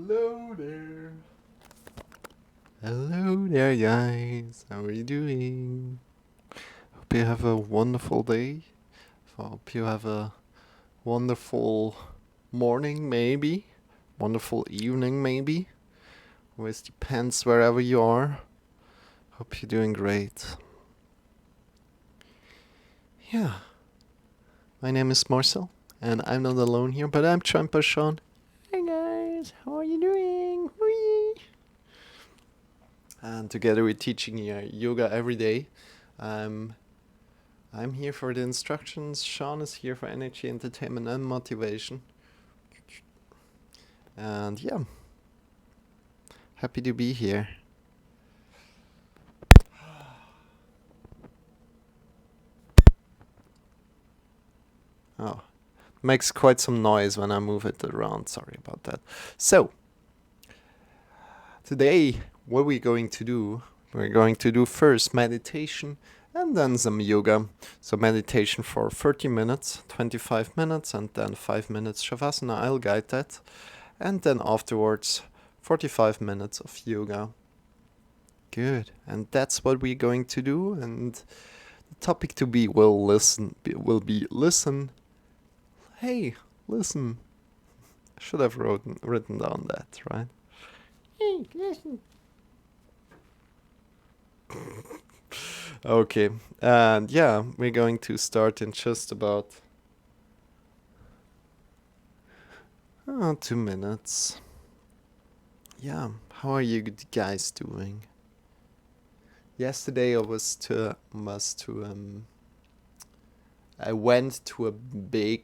Hello there. Hello there, guys. How are you doing? Hope you have a wonderful day. Hope you have a wonderful morning, maybe. Wonderful evening, maybe. Always depends wherever you are. Hope you're doing great. Yeah. My name is Marcel, and I'm not alone here, but I'm Marcel Shawn. Hey guys, how are you doing? Whee! And together we're teaching yoga every day. I'm here for the instructions. Shawn is here for energy, entertainment, and motivation. And yeah, happy to be here. Oh, makes quite some noise when I move it around. Sorry about that. So, today, what we're going to do, we're going to do first meditation and then some yoga. So meditation for 30 minutes, 25 minutes, and then 5 minutes shavasana. I'll guide that. And then afterwards, 45 minutes of yoga. Good. And that's what we're going to do. And the topic to be will be listen. Hey, listen. I should have written down that, right? Hey, listen. Okay. And yeah, we're going to start in just about 2 minutes. Yeah, how are you guys doing? Yesterday I I went to a big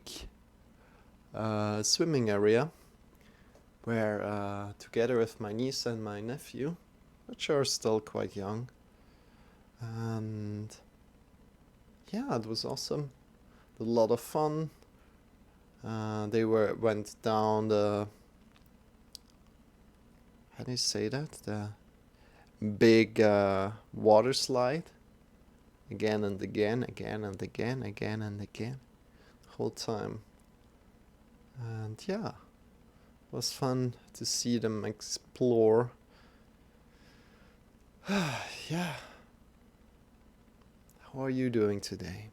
swimming area where together with my niece and my nephew, which are still quite young, and yeah, it was awesome. A lot of fun. They went down the, how do you say that? The big water slide again and again, again and again, again and again, the whole time. And yeah, it was fun to see them explore. Yeah. How are you doing today?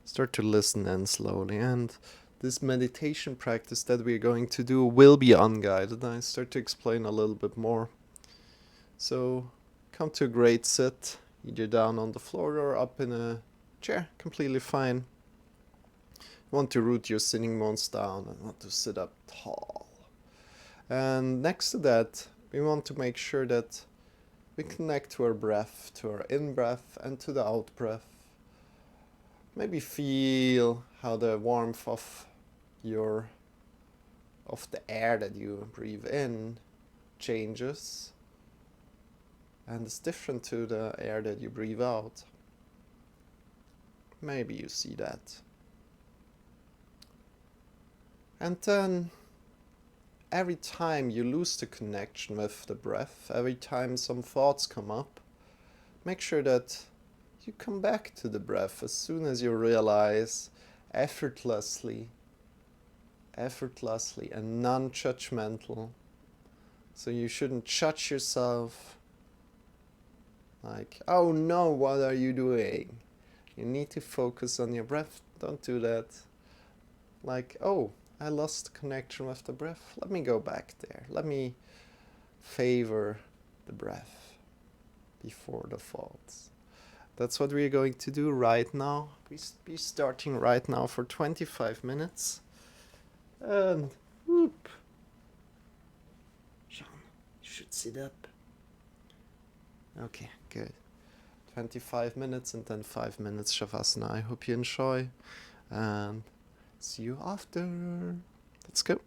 Start to listen in slowly, and this meditation practice that we're going to do will be unguided. I start to explain a little bit more. So come to a great sit, either down on the floor or up in a chair, completely fine. You want to root your sitting bones down and want to sit up tall. And next to that, we want to make sure that we connect to our breath, to our in-breath and to the out-breath. Maybe feel how the warmth of the air that you breathe in changes and is different to the air that you breathe out. Maybe you see that. And then every time you lose the connection with the breath, every time some thoughts come up, make sure that you come back to the breath as soon as you realize effortlessly and non-judgmental. So you shouldn't judge yourself like, oh no, what are you doing? You need to focus on your breath. Don't do that. Like, oh, I lost connection with the breath. Let me go back there. Let me favor the breath before the thoughts. That's what we're going to do right now. We're starting right now for 25 minutes. And whoop. Shawn, you should sit up. Okay, good. 25 minutes and then 5 minutes shavasana. I hope you enjoy. And see you after. Let's go.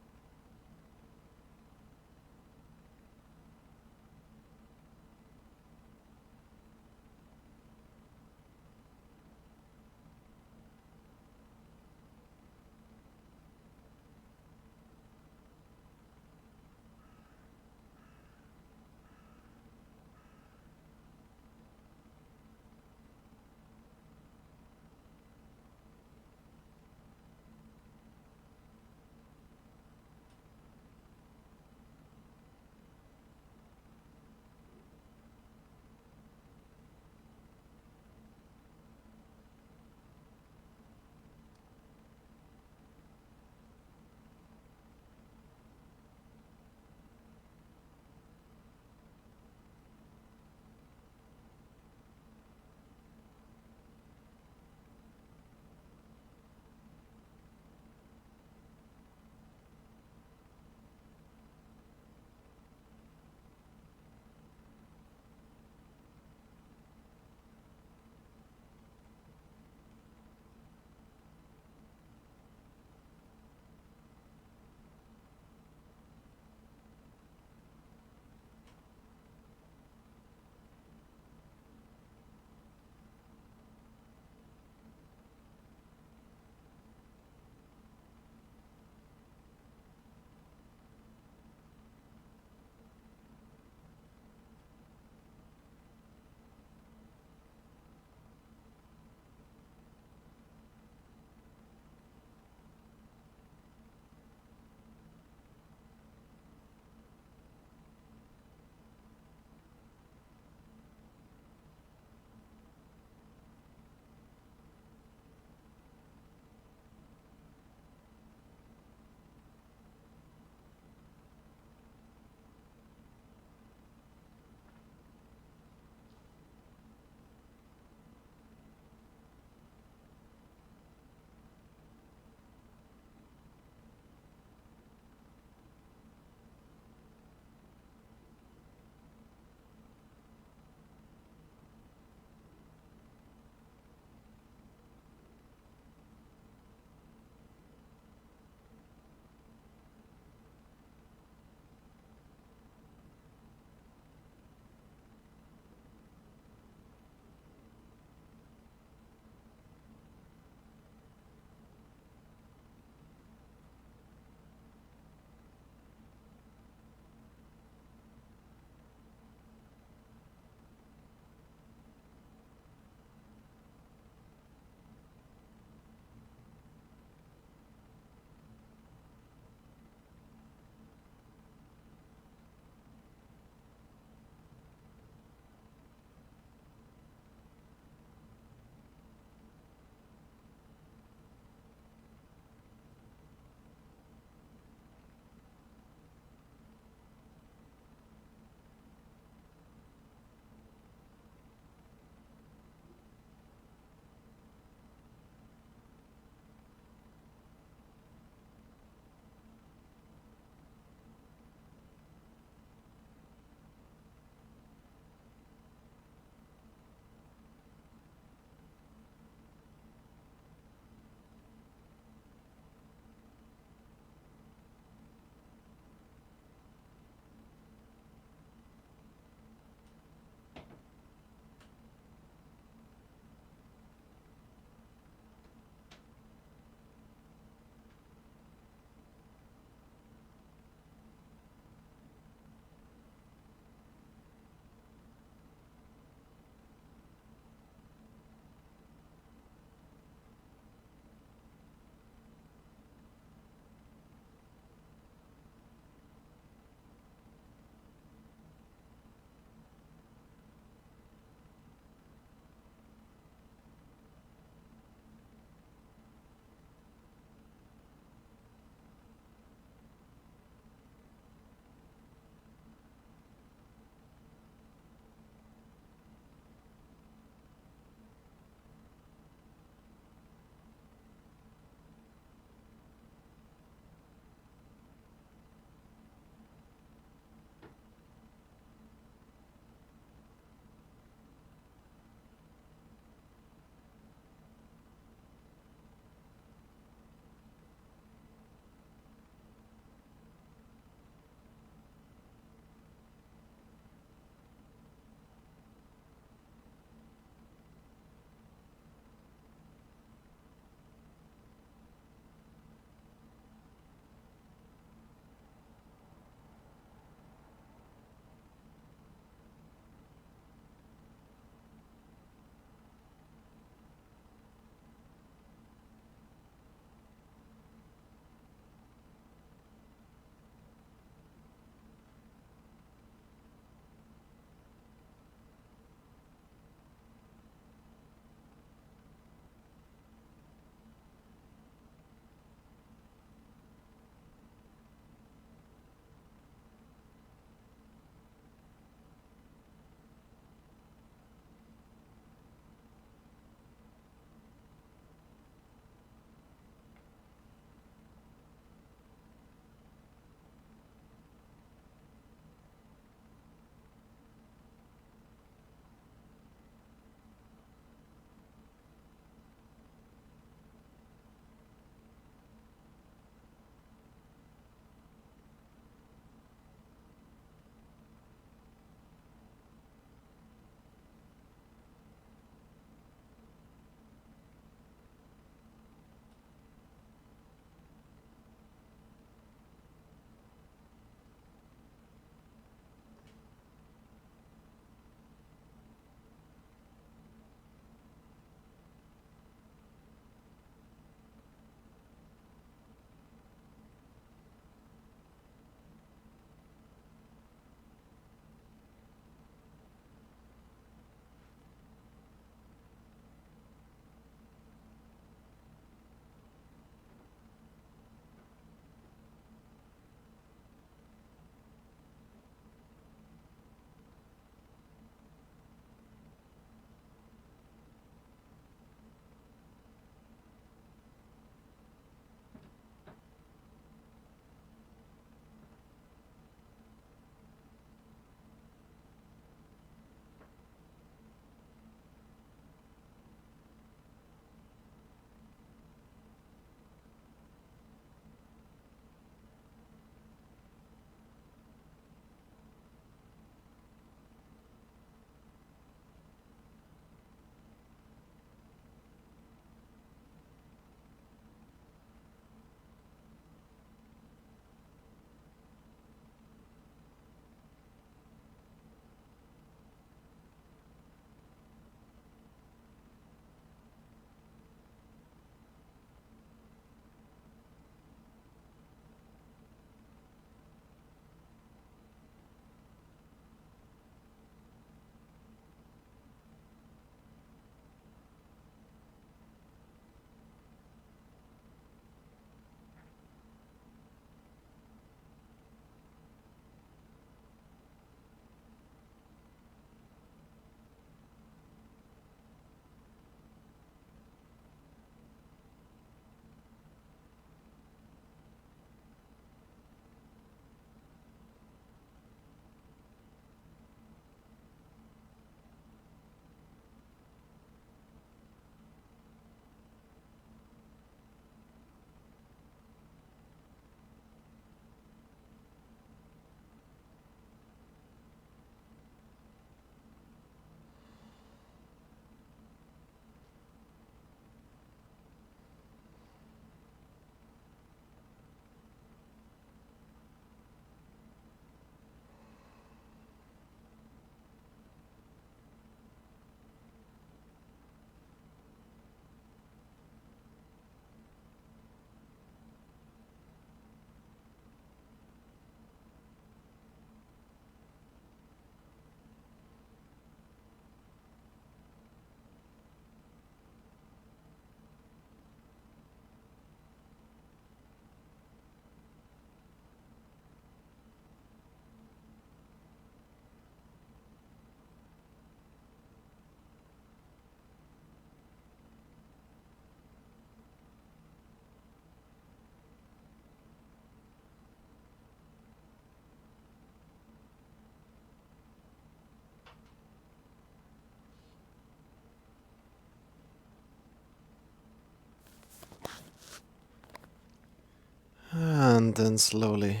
then slowly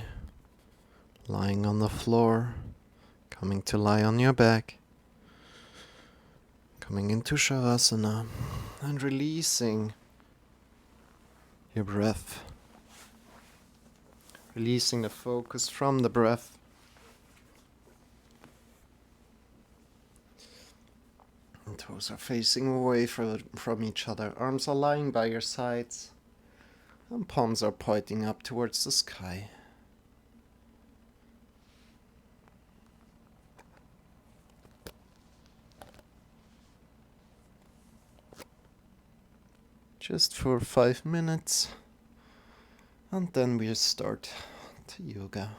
lying on the floor, coming to lie on your back, coming into Shavasana, and releasing your breath, releasing the focus from the breath. And toes are facing away from each other, arms are lying by your sides, and palms are pointing up towards the sky. Just for 5 minutes, and then we'll start to yoga.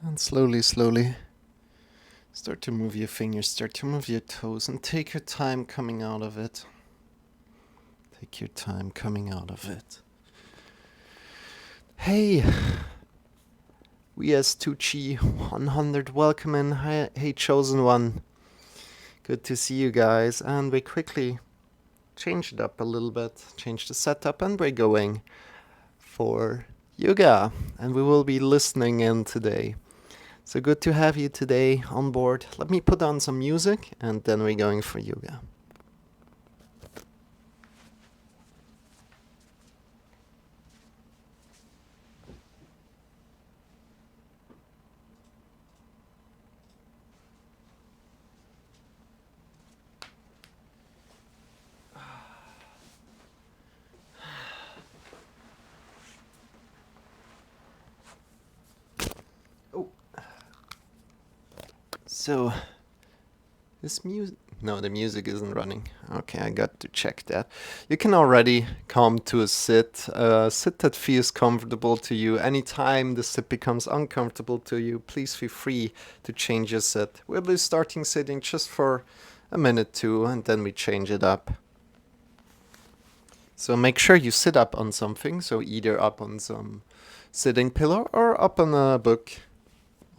And slowly, slowly, start to move your fingers, start to move your toes, and take your time coming out of it. Take your time coming out of it. Hey, we as Tucci 100 welcome in. Hey, chosen one. Good to see you guys. And we quickly change it up a little bit, change the setup, and we're going for yoga. And we will be listening in today. So good to have you today on board. Let me put on some music and then we're going for yoga. So, this music... No, the music isn't running. Okay, I got to check that. You can already come to a sit that feels comfortable to you. Anytime the sit becomes uncomfortable to you, please feel free to change your sit. We'll be starting sitting just for a minute too, and then we change it up. So make sure you sit up on something, so either up on some sitting pillow or up on a book.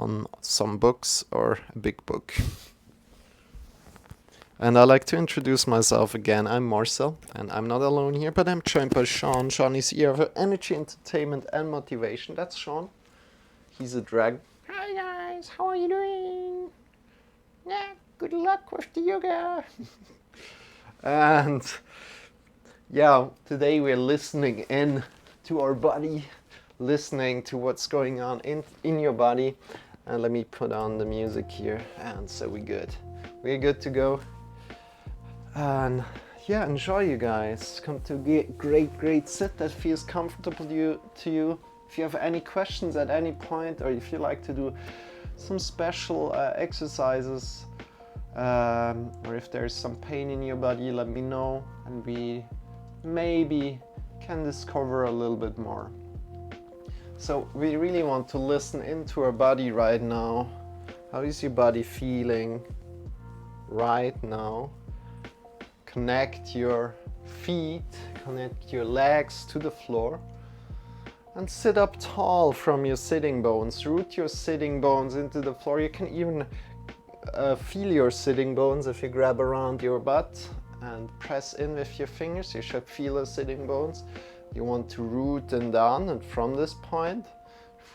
On some books or a big book. And I'd like to introduce myself again. I'm Marcel, and I'm not alone here, but I'm joined by Shawn. Shawn is here for energy, entertainment, and motivation. That's Shawn. He's a drag. Hi guys, how are you doing? Yeah, good luck with the yoga. And yeah, today we're listening in to our body, listening to what's going on in your body. And let me put on the music here, and so we're good. We're good to go. And yeah, enjoy you guys. Come to a great sit that feels comfortable to you. If you have any questions at any point, or if you like to do some special exercises, or if there's some pain in your body, let me know, and we maybe can discover a little bit more. So we really want to listen into our body right now. How is your body feeling right now? Connect your feet, connect your legs to the floor, and sit up tall from your sitting bones. Root your sitting bones into the floor. You can even feel your sitting bones if you grab around your butt and press in with your fingers. You should feel the sitting bones. You want to root them down, and from this point,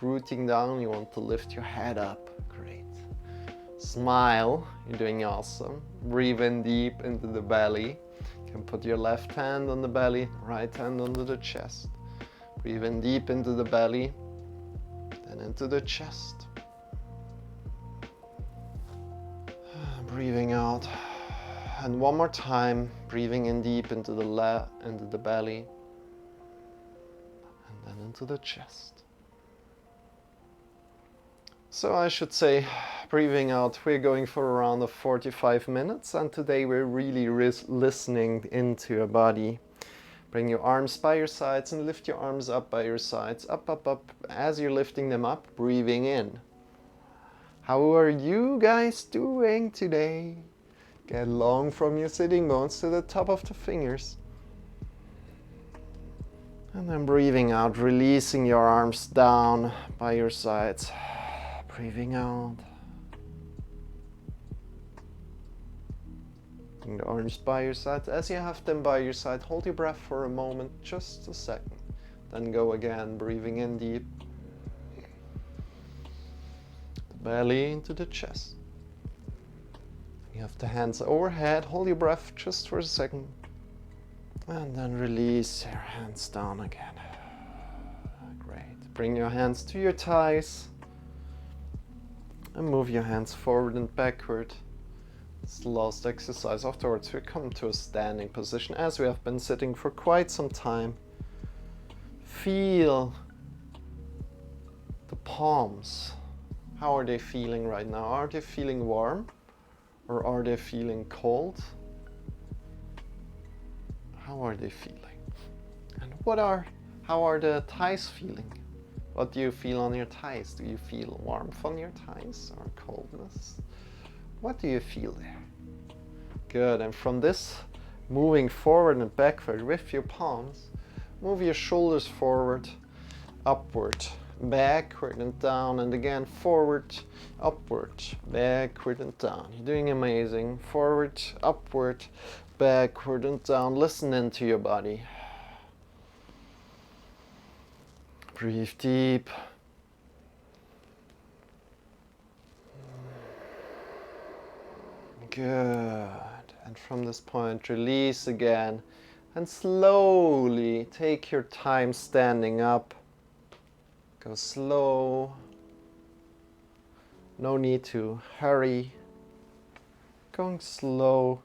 rooting down, you want to lift your head up. Great. Smile. You're doing awesome. Breathe in deep into the belly. You can put your left hand on the belly, right hand under the chest. Breathe in deep into the belly, then into the chest. Breathing out. And one more time, breathing in deep into the belly. And into the chest. So I should say, breathing out, we're going for around 45 minutes, and today we're really listening into your body. Bring your arms by your sides and lift your arms up by your sides, up, up, up. As you're lifting them up, breathing in. How are you guys doing today? Get long from your sitting bones to the top of the fingers. And then breathing out, releasing your arms down by your sides. Breathing out. Bring the arms by your sides. As you have them by your side, hold your breath for a moment, just a second. Then go again, breathing in deep. The belly into the chest. You have the hands overhead, hold your breath just for a second. And then release your hands down again. Great. Bring your hands to your thighs. And move your hands forward and backward. It's the last exercise. Afterwards we come to a standing position as we have been sitting for quite some time. Feel the palms. How are they feeling right now? Are they feeling warm? Or are they feeling cold? How are they feeling? And how are the thighs feeling? What do you feel on your thighs? Do you feel warmth on your thighs or coldness? What do you feel there? Good, and from this moving forward and backward with your palms. Move your shoulders forward, upward, backward and down, and again forward, upward, backward and down. You're doing amazing. Forward, upward, backward and down. Listen into your body. Breathe deep. Good. And from this point, release again. And slowly take your time standing up. Go slow. No need to hurry. Going slow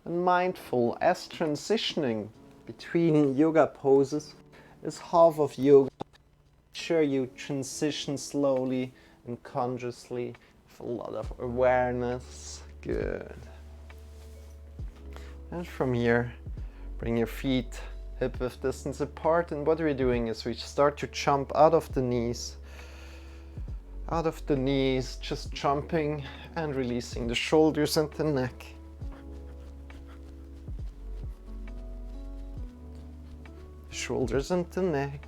and mindful as transitioning between yoga poses is half of yoga. Make sure you transition slowly and consciously with a lot of awareness. Good. And from here, bring your feet hip-width distance apart, and what we're doing is we start to jump out of the knees. Out of the knees, just jumping and releasing the shoulders and the neck. Shoulders and the neck.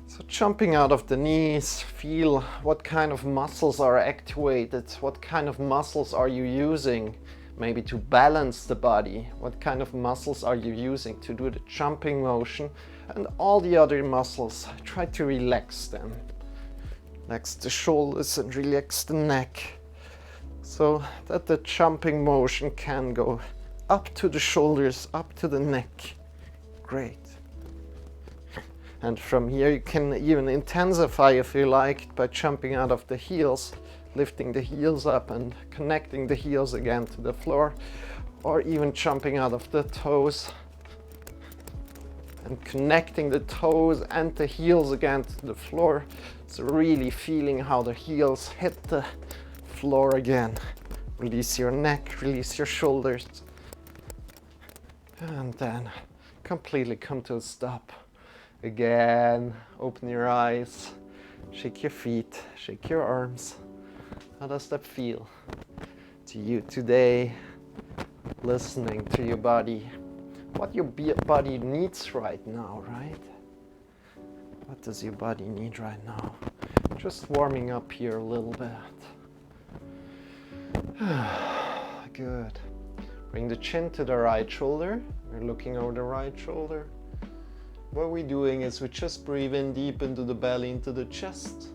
So jumping out of the knees, feel what kind of muscles are activated, what kind of muscles are you using, maybe to balance the body, what kind of muscles are you using to do the jumping motion, and all the other muscles, try to relax them. Relax the shoulders and relax the neck, so that the jumping motion can go up to the shoulders, up to the neck. Great. And from here you can even intensify if you like by jumping out of the heels, lifting the heels up and connecting the heels again to the floor, or even jumping out of the toes and connecting the toes and the heels again to the floor. So really feeling how the heels hit the floor again. Release your neck, release your shoulders, and then completely come to a stop. Again, open your eyes, shake your feet, shake your arms. How does that feel to you today? Listening to your body, what your body needs right now, right? What does your body need right now? Just warming up here a little bit. Good. Bring the chin to the right shoulder. We're looking over the right shoulder. What we're doing is we just breathe in deep into the belly, into the chest.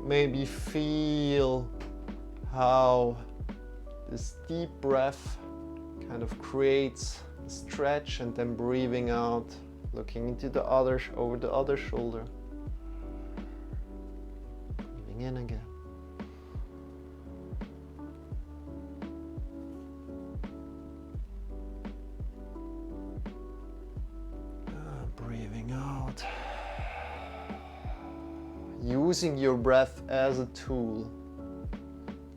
Maybe feel how this deep breath kind of creates a stretch, and then breathing out, looking into the other, over the other shoulder. Breathing in again. Breathing out. Using your breath as a tool.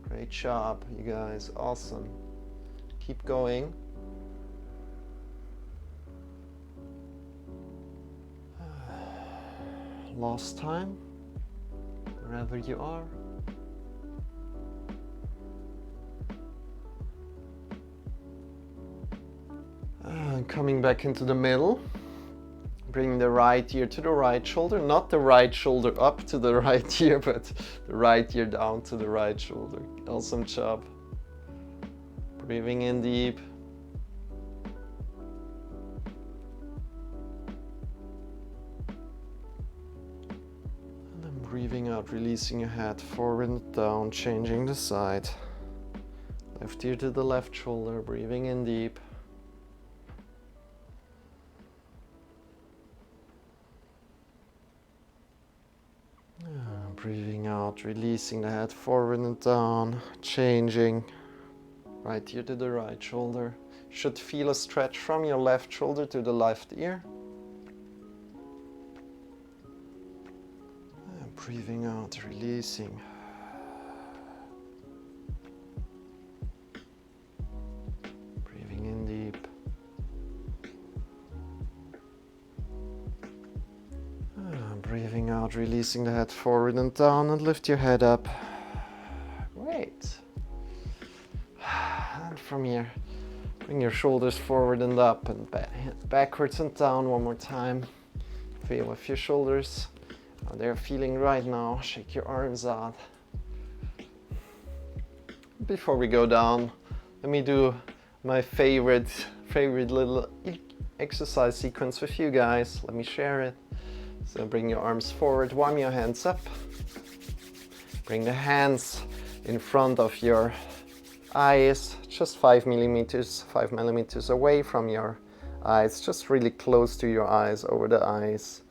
Great job, you guys. Awesome. Keep going. Last time, wherever you are. Coming back into the middle. Bring the right ear to the right shoulder, not the right shoulder up to the right ear, but the right ear down to the right shoulder. Awesome job. Breathing in deep. And then breathing out, releasing your head forward and down, changing the side. Left ear to the left shoulder, breathing in deep. Breathing out, releasing the head forward and down, changing. Right ear to the right shoulder. Should feel a stretch from your left shoulder to the left ear. And breathing out, releasing. Breathing in deep. Breathing out, releasing the head forward and down, and lift your head up. Great. And from here, bring your shoulders forward and up and backwards and down one more time. Feel with your shoulders how they're feeling right now. Shake your arms out. Before we go down, let me do my favorite little exercise sequence with you guys. Let me share it. So bring your arms forward, warm your hands up. Bring the hands in front of your eyes, just 5 millimeters away from your eyes, just really close to your eyes, over the eyes.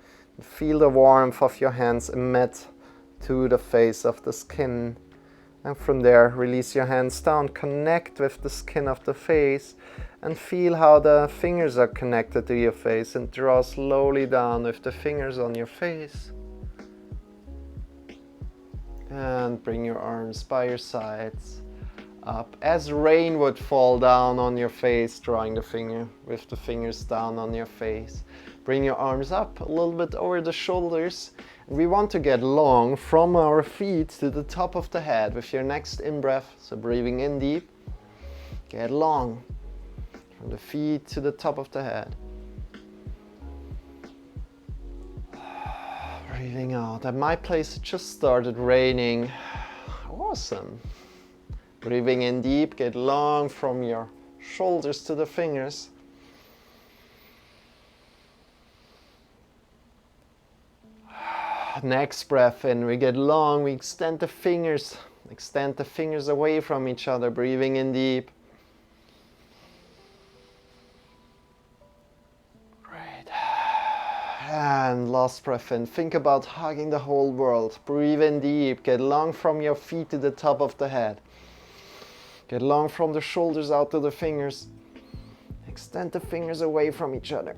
Feel the warmth of your hands emit to the face of the skin. And from there, release your hands down, connect with the skin of the face, and feel how the fingers are connected to your face, and draw slowly down with the fingers on your face. And bring your arms by your sides, up as rain would fall down on your face, drawing the finger with the fingers down on your face. Bring your arms up a little bit over the shoulders. We want to get long from our feet to the top of the head with your next in-breath. So breathing in deep, get long from the feet to the top of the head. Breathing out. At my place it just started raining. Awesome. Breathing in deep, get long from your shoulders to the fingers. Next breath in, we get long, we extend the fingers away from each other, breathing in deep. Great. And last breath in, think about hugging the whole world. Breathe in deep, get long from your feet to the top of the head. Get long from the shoulders out to the fingers. Extend the fingers away from each other.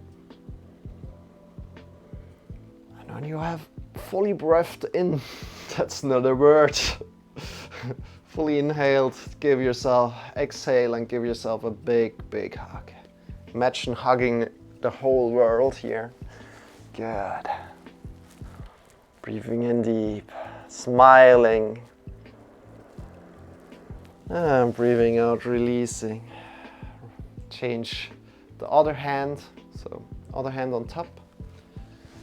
And when you have fully breathed in, that's not a word, fully inhaled, exhale and give yourself a big hug. Imagine hugging the whole world here. Good. Breathing in deep, smiling, and breathing out, releasing. Change the other hand, so other hand on top.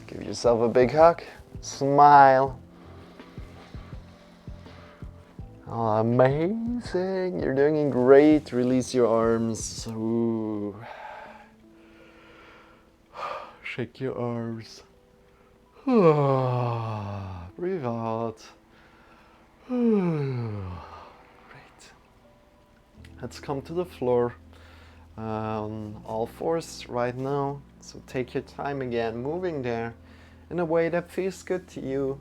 Give yourself a big hug. Smile. Oh, amazing. You're doing great. Release your arms. Ooh. Shake your arms. Breathe out. Great. Let's come to the floor on all fours right now. So take your time again, moving there in a way that feels good to you.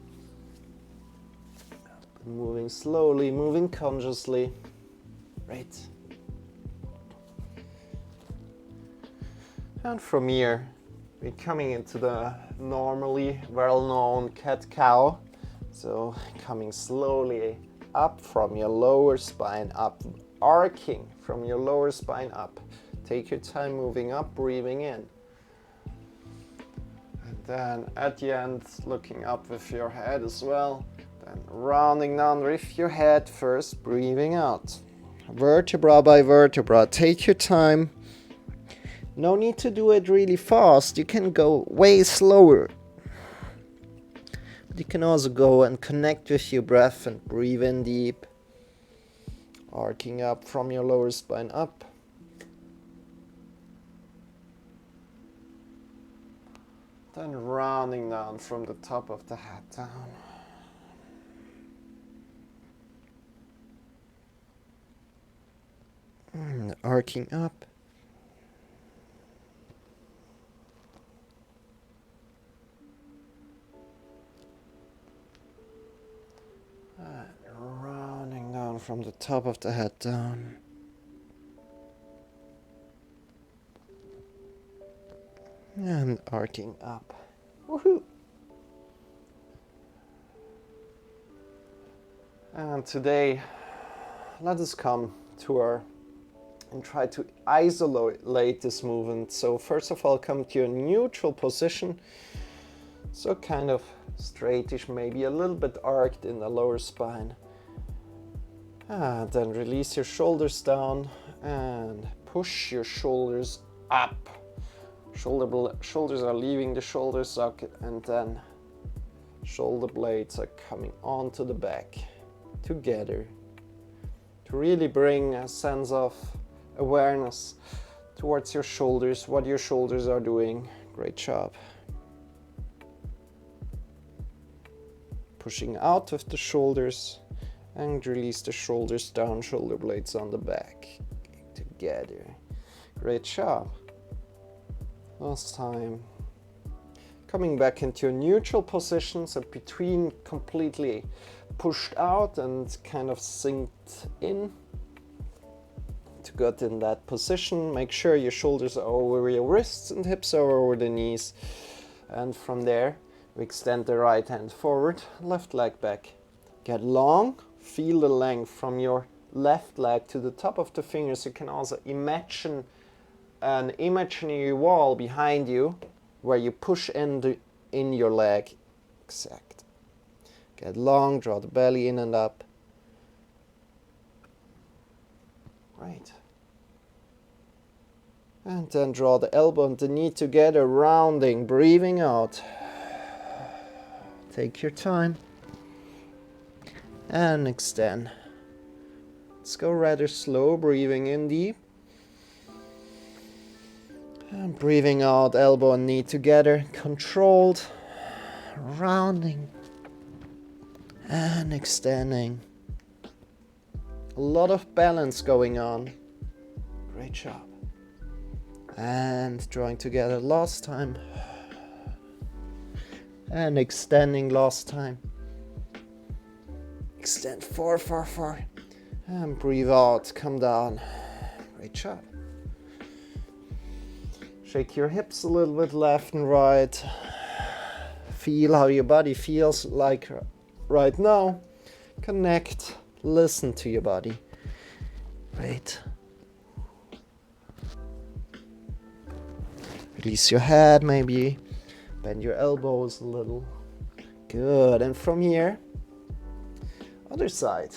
Moving slowly, moving consciously. Right. And from here, we're coming into the normally well-known cat-cow. So coming slowly up from your lower spine, up, arcing from your lower spine up. Take your time moving up, breathing in. Then at the end, looking up with your head as well. Then rounding down with your head first, breathing out. Vertebra by vertebra, take your time. No need to do it really fast. You can go way slower. But you can also go and connect with your breath and breathe in deep. Arcing up from your lower spine up. Then rounding down from the top of the head down. And arcing up. And rounding down from the top of the head down. And arcing up. Woohoo! And today, let us come to and try to isolate this movement. So first of all, come to a neutral position. So kind of straightish, maybe a little bit arched in the lower spine. And then release your shoulders down And push your shoulders up. Shoulders are leaving the shoulder socket, and then shoulder blades are coming onto the back together to really bring a sense of awareness towards your shoulders, what your shoulders are doing. Great job. Pushing out of the shoulders and release the shoulders down, shoulder blades on the back together. Great job. Last time. Coming back into a neutral position, so between completely pushed out and kind of synced in. To get in that position, make sure your shoulders are over your wrists and hips are over the knees. And from there, we extend the right hand forward, left leg back. Get long, feel the length from your left leg to the top of the fingers. You can also imagine an imaginary wall behind you where you push in your leg. Exact. Get long, draw the belly in and up. Right. And then draw the elbow and the knee together, rounding, breathing out. Take your time. And extend. Let's go rather slow, breathing in deep. And breathing out, elbow and knee together, controlled, rounding, and extending. A lot of balance going on. Great job. And drawing together last time. And extending last time. Extend far. And breathe out, come down. Great job. Shake your hips a little bit left and right. Feel how your body feels like right now. Connect, listen to your body. Great. Release your head, maybe bend your elbows a little. Good. And from here, other side.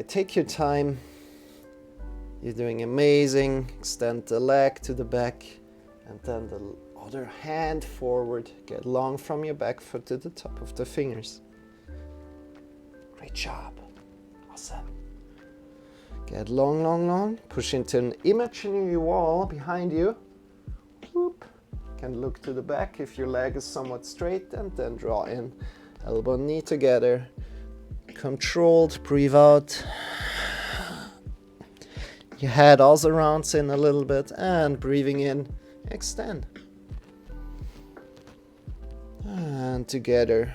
Take your time. You're doing amazing. Extend the leg to the back and then the other hand forward. Get long from your back foot to the top of the fingers. Great job. Awesome. Get long. Push into an imaginary wall behind you. Whoop. Can look to the back if your leg is somewhat straight, and then draw in. Elbow and knee together. Controlled. Breathe out. Your head also rounds in a little bit, and breathing in, extend. And together.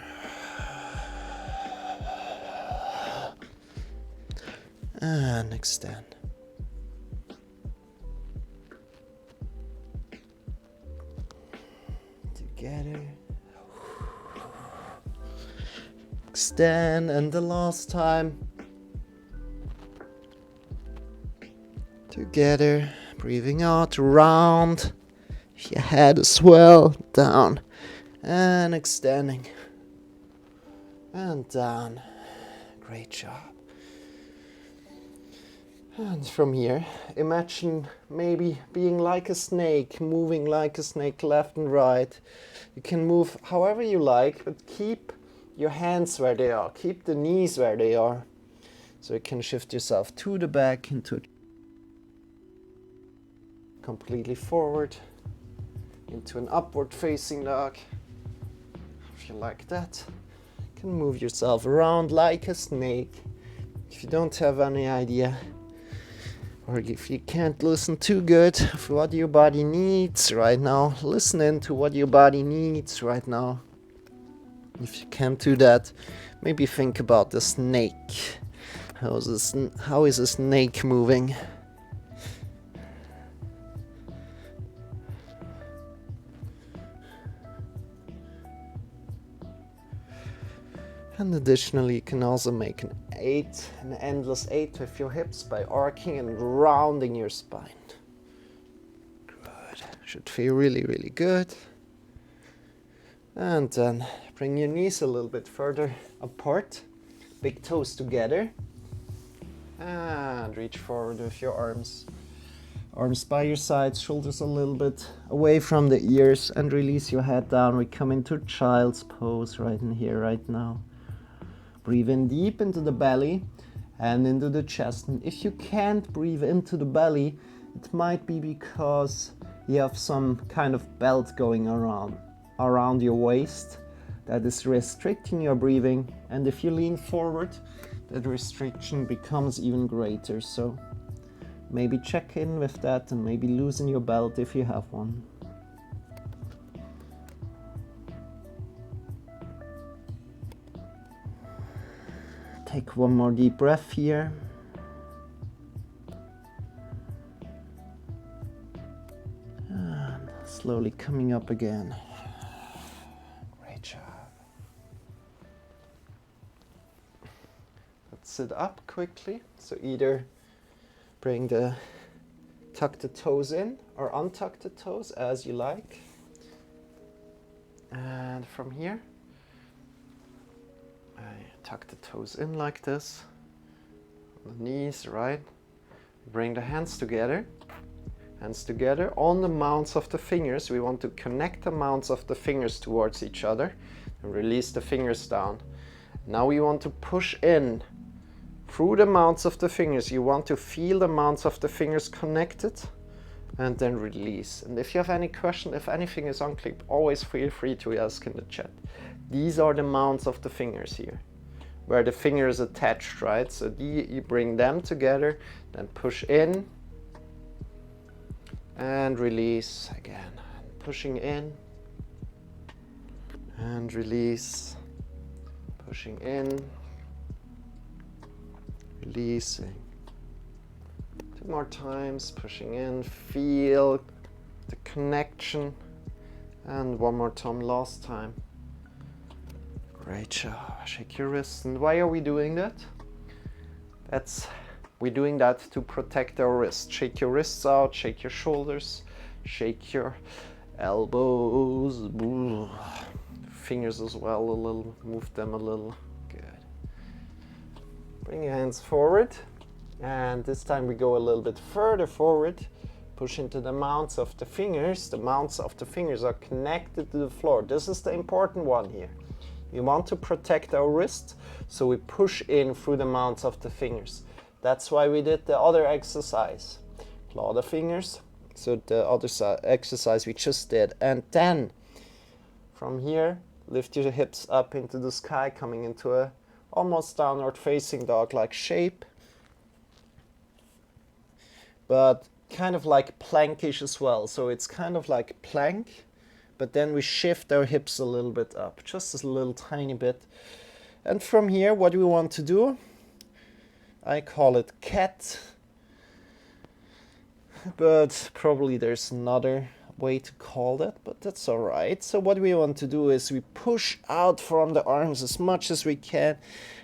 And extend. Together. Extend, and the last time. Together, breathing out, round, your head as well, down, and extending, and down. Great job. And from here, imagine maybe being like a snake, moving like a snake left and right. You can move however you like, but keep your hands where they are, keep the knees where they are. So you can shift yourself to the back into completely forward into an upward facing dog. If you like that, you can move yourself around like a snake. If you don't have any idea, or if you can't listen too good for what your body needs right now, listen in to what your body needs right now. If you can't do that, maybe think about the snake. How is a snake moving? And additionally, you can also make an endless 8 with your hips by arcing and rounding your spine. Good. Should feel really good. And then bring your knees a little bit further apart. Big toes together. And reach forward with your arms. Arms by your sides, shoulders a little bit away from the ears, and release your head down. We come into child's pose right in here, right now. Breathe in deep into the belly and into the chest. And if you can't breathe into the belly, it might be because you have some kind of belt going around your waist that is restricting your breathing. And if you lean forward, that restriction becomes even greater. So maybe check in with that and maybe loosen your belt if you have one. Take one more deep breath here. And slowly coming up again. Great job. Let's sit up quickly. So either tuck the toes in or untuck the toes as you like. And from here, I tuck the toes in like this. On the knees, right? Bring the hands together. Hands together on the mounts of the fingers. We want to connect the mounts of the fingers towards each other and release the fingers down. Now we want to push in through the mounts of the fingers. You want to feel the mounts of the fingers connected and then release. And if you have any question, if anything is unclear, always feel free to ask in the chat. These are the mounts of the fingers here, where the finger is attached, right? So you bring them together, then push in and release again. Pushing in and release. Pushing in, releasing. 2 more times, pushing in, feel the connection. And 1 more time, last time. Great job. Shake your wrists. And why are we doing that? We're doing that to protect our wrists. Shake your wrists out, shake your shoulders, shake your elbows, fingers as well a little, move them a little. Good. Bring your hands forward, and this time we go a little bit further forward. Push into the mounts of the fingers. The mounts of the fingers are connected to the floor. This is the important one here. We want to protect our wrist, so we push in through the mounts of the fingers. That's why we did the other exercise. Claw the fingers, so the other exercise we just did. And then, from here, lift your hips up into the sky, coming into a almost downward facing dog-like shape. But kind of like plankish as well. So it's kind of like plank, but then we shift our hips a little bit up, just a little tiny bit. And from here, what do we want to do? I call it cat, but probably there's another way to call that, but that's all right. So what we want to do is we push out from the arms as much as we can,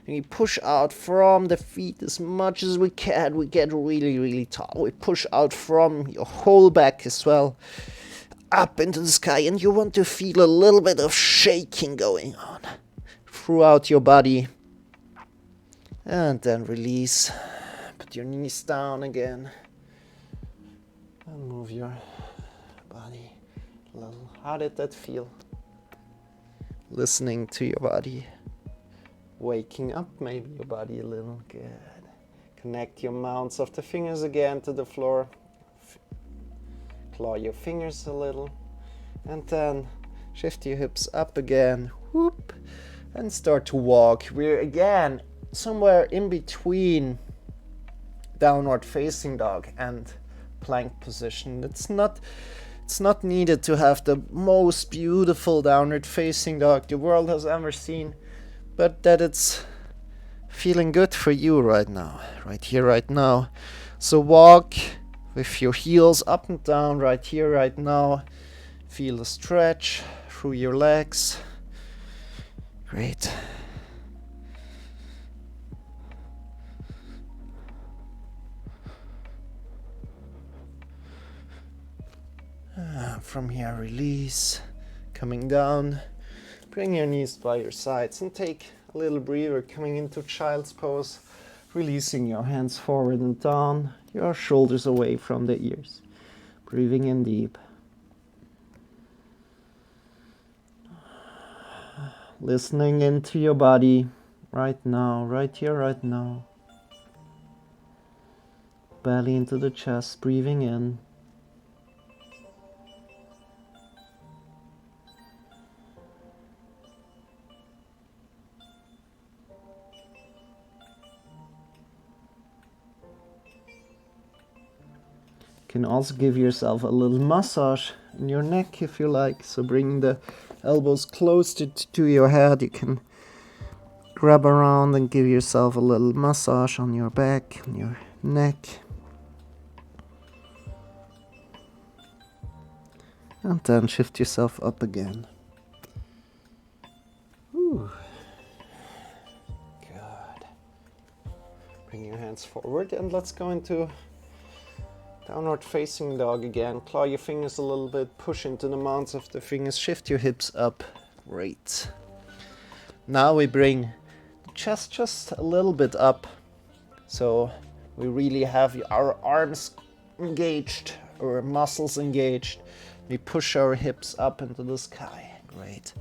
and we push out from the feet as much as we can. We get really, really tall. We push out from your whole back as well, up into the sky, and you want to feel a little bit of shaking going on throughout your body. And then release. Put your knees down again. And move your body a little. How did that feel? Listening to your body. Waking up maybe your body a little. Good. Connect your mounts of the fingers again to the floor. Claw your fingers a little. And then shift your hips up again. Whoop. And start to walk. We're again somewhere in between downward facing dog and plank position. It's not needed to have the most beautiful downward facing dog the world has ever seen, but that it's feeling good for you right now, right here, right now. So walk with your heels up and down right here, right now. Feel the stretch through your legs. Great. From here, release, coming down. Bring your knees by your sides and take a little breather, coming into child's pose Releasing your hands forward and down, your shoulders away from the ears. Breathing in deep. Listening into your body right now, right here, right now. Belly into the chest, breathing in. You can also give yourself a little massage in your neck if you like. So bringing the elbows close to your head, you can grab around and give yourself a little massage on your back, on your neck. And then shift yourself up again. Ooh. Good. Bring your hands forward and let's go into downward facing dog again. Claw your fingers a little bit, push into the mounds of the fingers, shift your hips up. Great. Now we bring the chest just a little bit up. So we really have our arms engaged, our muscles engaged. We push our hips up into the sky. Great.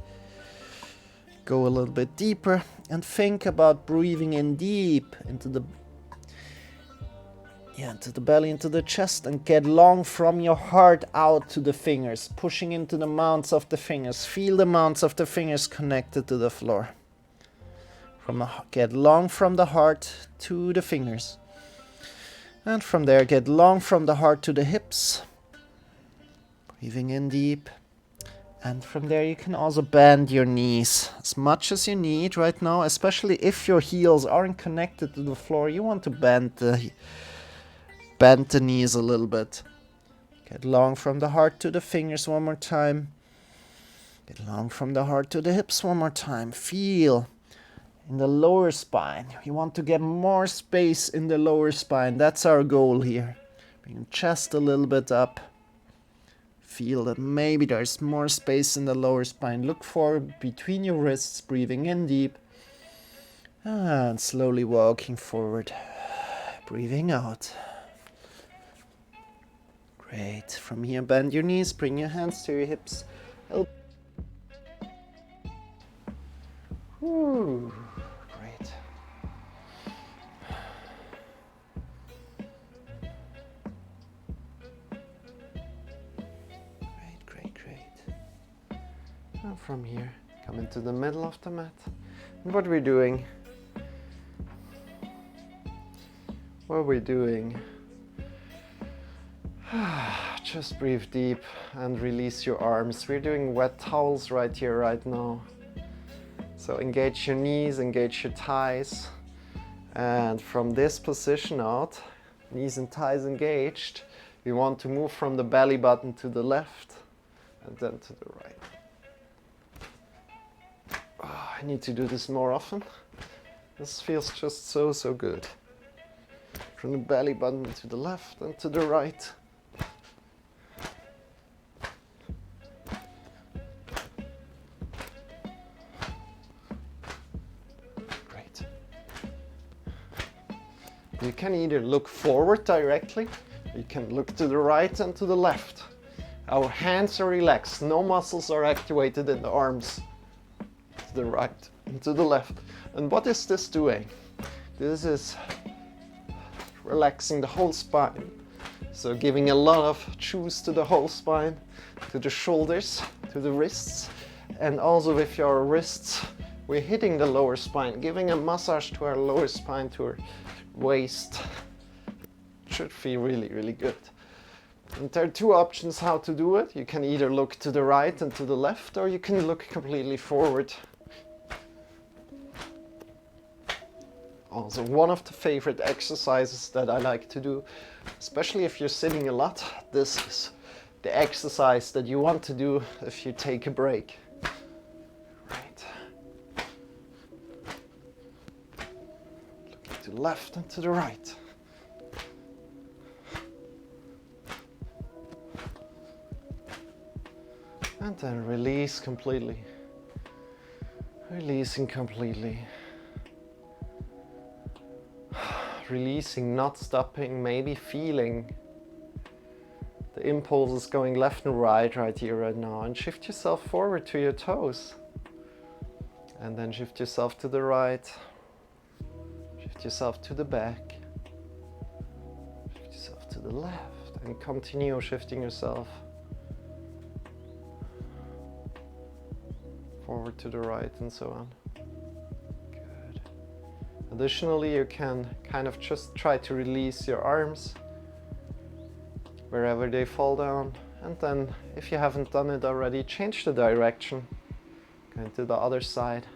Go a little bit deeper and think about breathing in deep into the belly, into the chest, and get long from your heart out to the fingers, pushing into the mounds of the fingers. Feel the mounds of the fingers connected to the floor. Get long from the heart to the fingers. And from there, get long from the heart to the hips. Breathing in deep. And from there, you can also bend your knees as much as you need right now, especially if your heels aren't connected to the floor. You want to bend the knees a little bit. Get long from the heart to the fingers one more time. Get long from the heart to the hips one more time. Feel in the lower spine. You want to get more space in the lower spine. That's our goal here. Bring your chest a little bit up. Feel that maybe there's more space in the lower spine. Look forward between your wrists, breathing in deep. And slowly walking forward. Breathing out. Great. From here, bend your knees, bring your hands to your hips. Ooh, great. Great. And from here, come into the middle of the mat. And what we're doing, just breathe deep and release your arms. We're doing wet towels right here, right now. So engage your knees, engage your thighs. And from this position out, knees and thighs engaged, we want to move from the belly button to the left and then to the right. Oh, I need to do this more often. This feels just so good. From the belly button to the left and to the right. Great. You can either look forward directly, you can look to the right and to the left. Our hands are relaxed, no muscles are activated in the arms. To the right and to the left. And what is this doing? This is relaxing the whole spine. So giving a lot of juice to the whole spine, to the shoulders, to the wrists, and also with your wrists, we're hitting the lower spine, giving a massage to our lower spine, to our waist. Should feel really good. And there are two options how to do it. You can either look to the right and to the left, or you can look completely forward. Also, one of the favorite exercises that I like to do, especially if you're sitting a lot, this is the exercise that you want to do if you take a break. Right. Looking to the left and to the right. And then release completely. Releasing completely. releasing, not stopping, maybe feeling the impulses going left and right here, right now. And shift yourself forward to your toes. And then shift yourself to the right. Shift yourself to the back. Shift yourself to the left. And continue shifting yourself forward to the right and so on. Good. Additionally, you can kind of just try to release your arms wherever they fall down. And then, if you haven't done it already, change the direction. Go to the other side.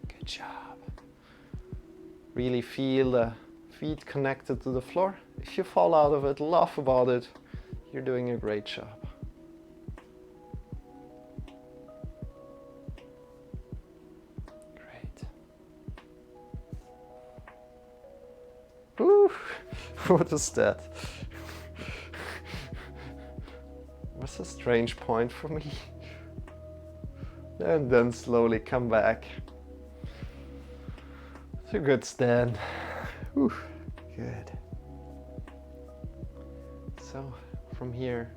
Good job. Really feel the feet connected to the floor. If you fall out of it, laugh about it. You're doing a great job. Great. Whew. What is that? Was a strange point for me. And then slowly come back. It's a good stand. Whew. Good. So from here,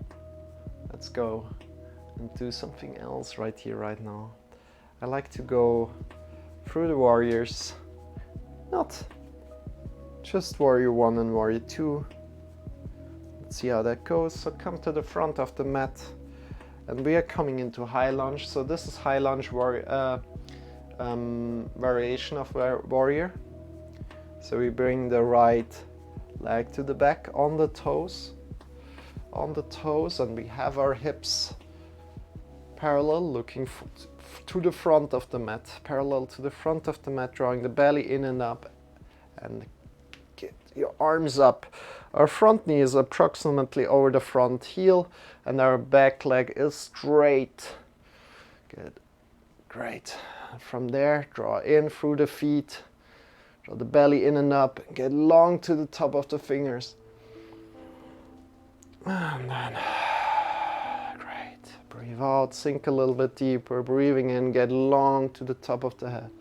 let's go and do something else right here, right now. I like to go through the warriors, not just warrior 1 and warrior 2. Let's see how that goes. So come to the front of the mat, and we are coming into high lunge. So this is high lunge variation of warrior. So we bring the right leg to the back on the toes, and we have our hips parallel, looking to the front of the mat, parallel to the front of the mat, drawing the belly in and up, and get your arms up. Our front knee is approximately over the front heel, and our back leg is straight. Good. Great. And from there, draw in through the feet, draw the belly in and up, and get long to the top of the fingers. And then, great. Breathe out, sink a little bit deeper. Breathing in, get long to the top of the head.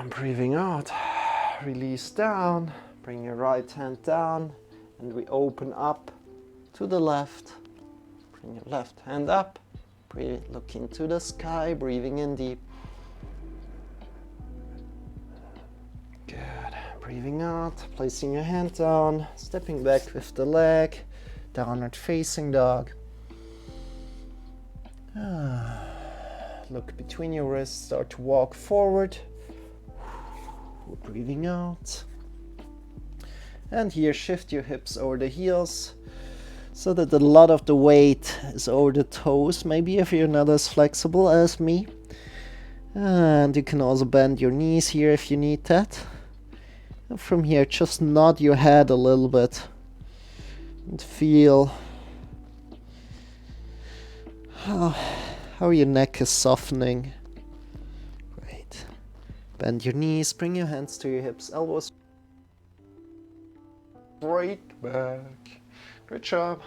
Breathing out, release down, bring your right hand down, and we open up to the left. Bring your left hand up, breathe, look into the sky, breathing in deep. Good, breathing out, placing your hand down, stepping back with the leg, downward facing dog. Look between your wrists, start to walk forward. Breathing out. And here shift your hips over the heels so that a lot of the weight is over the toes, maybe if you're not as flexible as me. And you can also bend your knees here if you need that. And from here, just nod your head a little bit and feel how your neck is softening. Bend your knees, bring your hands to your hips, elbows straight back. Good job.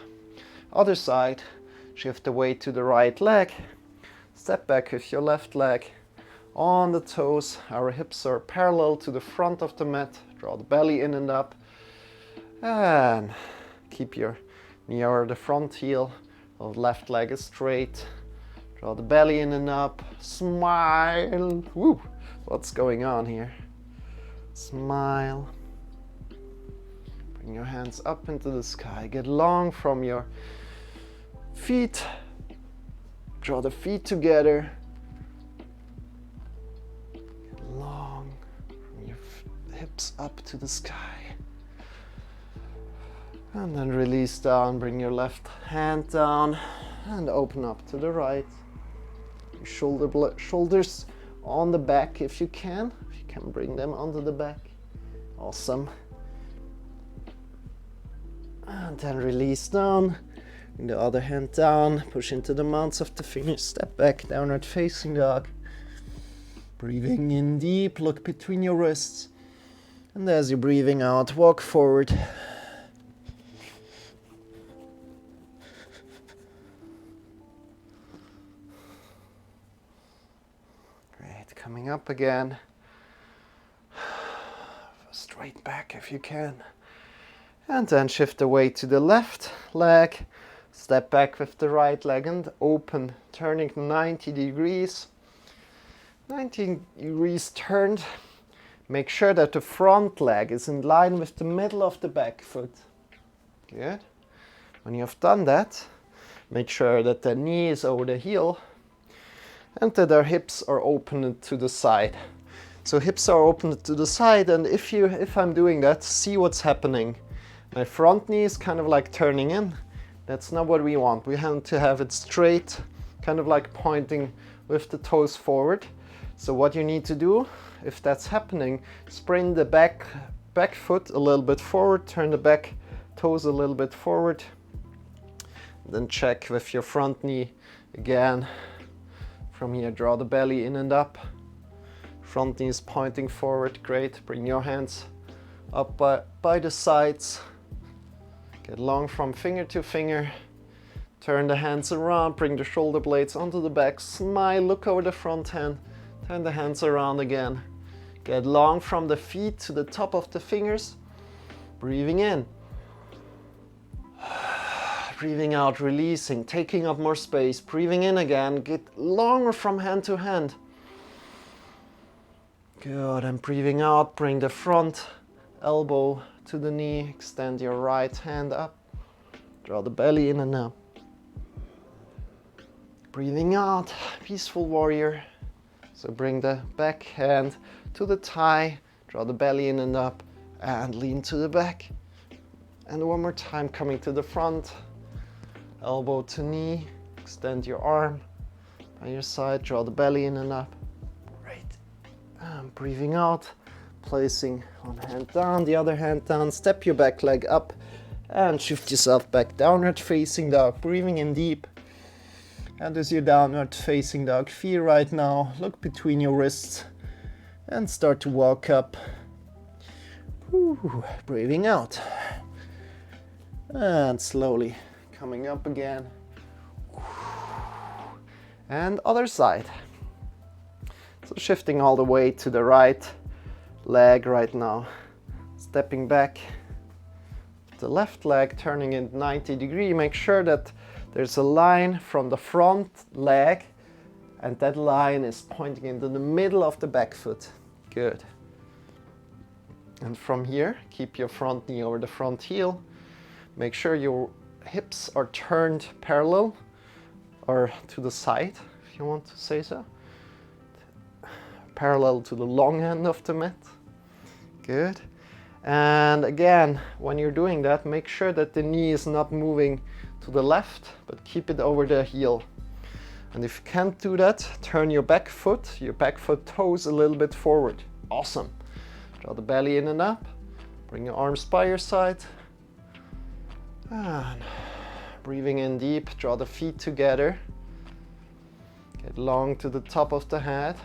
Other side, shift the weight to the right leg. Step back with your left leg on the toes. Our hips are parallel to the front of the mat. Draw the belly in and up. And keep your knee over the front heel. The left leg is straight. Draw the belly in and up. Smile. Woo! What's going on here? Smile. Bring your hands up into the sky. Get long from your feet. Draw the feet together. Get long from your hips up to the sky. And then release down. Bring your left hand down and open up to the right. Your shoulders on the back if you can. If you can bring them onto the back. Awesome. And then release down. Bring the other hand down. Push into the mounts of the fingers. Step back, downward facing dog. Breathing in deep. Look between your wrists. And as you're breathing out, walk forward. Great. Great, coming up again. Straight back if you can. And then shift the weight to the left leg. Step back with the right leg and open, turning 90 degrees. 90 degrees turned. Make sure that the front leg is in line with the middle of the back foot. Good. When you have done that, make sure that the knee is over the heel and that our hips are opened to the side. So hips are opened to the side, and if I'm doing that, see what's happening. My front knee is kind of like turning in. That's not what we want. We have to have it straight, kind of like pointing with the toes forward. So what you need to do, if that's happening, spring the back foot a little bit forward, turn the back toes a little bit forward. Then check with your front knee again. From here, draw the belly in and up. Front knee is pointing forward. Great. Bring your hands up by the sides. Get long from finger to finger. Turn the hands around. Bring the shoulder blades onto the back. Smile. Look over the front hand. Turn the hands around again. Get long from the feet to the top of the fingers. Breathing in. Breathing out, releasing, taking up more space. Breathing in again. Get longer from hand to hand. Good, and breathing out, bring the front elbow to the knee, extend your right hand up, draw the belly in and up. Breathing out, peaceful warrior. So bring the back hand to the thigh, draw the belly in and up, and lean to the back. And one more time, coming to the front, elbow to knee, extend your arm by your side, draw the belly in and up. And breathing out, placing one hand down, the other hand down, step your back leg up and shift yourself back, downward facing dog, breathing in deep. And as your downward facing dog, feel right now, look between your wrists and start to walk up. Whew, breathing out. And slowly coming up again. And other side. So shifting all the way to the right leg right now. Stepping back. The left leg turning in 90 degrees. Make sure that there's a line from the front leg and that line is pointing into the middle of the back foot. Good. And from here, keep your front knee over the front heel. Make sure your hips are turned parallel or to the side, if you want to say so. Parallel to the long end of the mat. Good. And again, when you're doing that, make sure that the knee is not moving to the left, but keep it over the heel. And if you can't do that, turn your back foot toes a little bit forward. Awesome. Draw the belly in and up. Bring your arms by your side. And breathing in deep, draw the feet together. Get long to the top of the head.